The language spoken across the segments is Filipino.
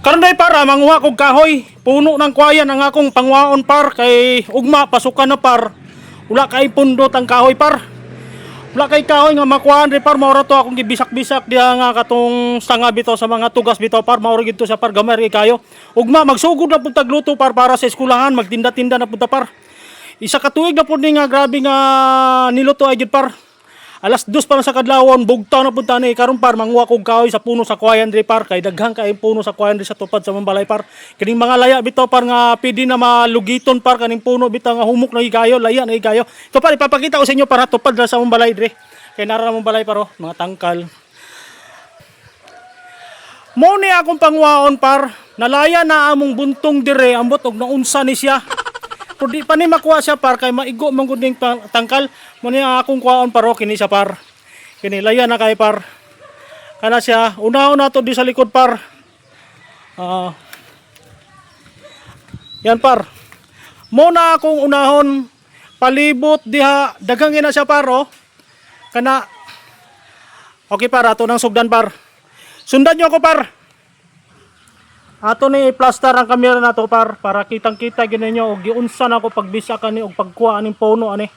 Karon day para manguha kog kahoy, puno ng kwayan ang akong pangwaon par kay ugma pasukan na par. Wala kay pundot ang kahoy par. Wala kay kahoy nga makuhaan day par maura to akong gibisak-bisak diha nga katong sanga bitaw sa mga tugas bitaw par maura gid to sa par gamay ri kayo. Ugma magsugod na pud tagluto par para sa eskwelahan, magtinda-tinda na pud ta par. Isa ka tuig na pud ni nga grabe nga niluto ay gid par. Alas 2 pa lang sa kadlawon, bugtaw na punta ni karon par manguha kog kahoy sa puno sa kwayan diri par kay daghang kay puno sa kwayan diri sa tupad sa Mambalay par. Kining mga laya bitaw par nga pwede na malugiton par kaning puno bitaw nga humok na higayo, laya na higayo. Ito par ipapakita ko sa inyo para tupad sa Mambalay diri. Kay nara Mambalay par mga tangkal. Mo ni akong pangwaon par, nalaya na among buntong dire ambot og naunsa ni siya. Pero di pa ni makuha siya par kay maigo man gud ning tangkal mo ni akong kuhaon paro kini siya par. Kini laya na kay par. Kana siya una to di sa likod par. Yan par. Mo na akong unahon palibot diha daghang ina siya par oh. Kana okay par ato nang sugdan par. Sundan niyo ako par. Ato ni i-plaster ang kamera nato par para kitang-kita gyud ninyo og giunsa na ako pagbisa kani og pagkuha aning puno ani.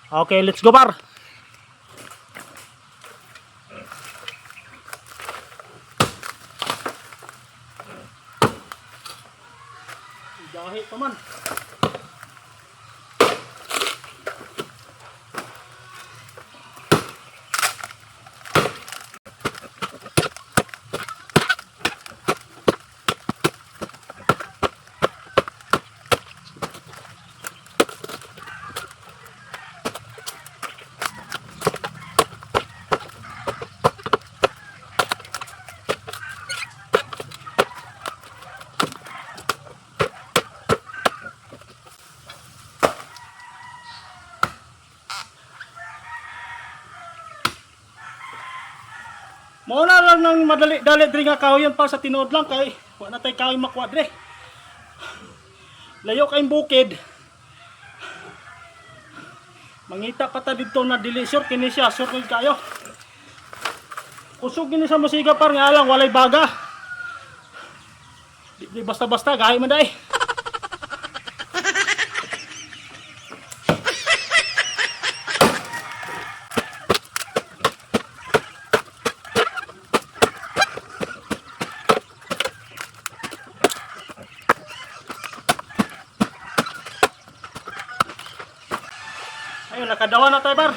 Okay, let's go par. Dahi pa man. Mauna lang nang madali-dali diri nga kahoy pa sa tinuod lang kay wa na tay kahoy makuha diri. Layo kay bukid. Mangita pa ta didto na dili sure kini siya, sure kay kayo. Kusog gini sa masiga par nga lang walay baga. Di basta-basta gahi man dai. Ayun, nakadawa na tayo par.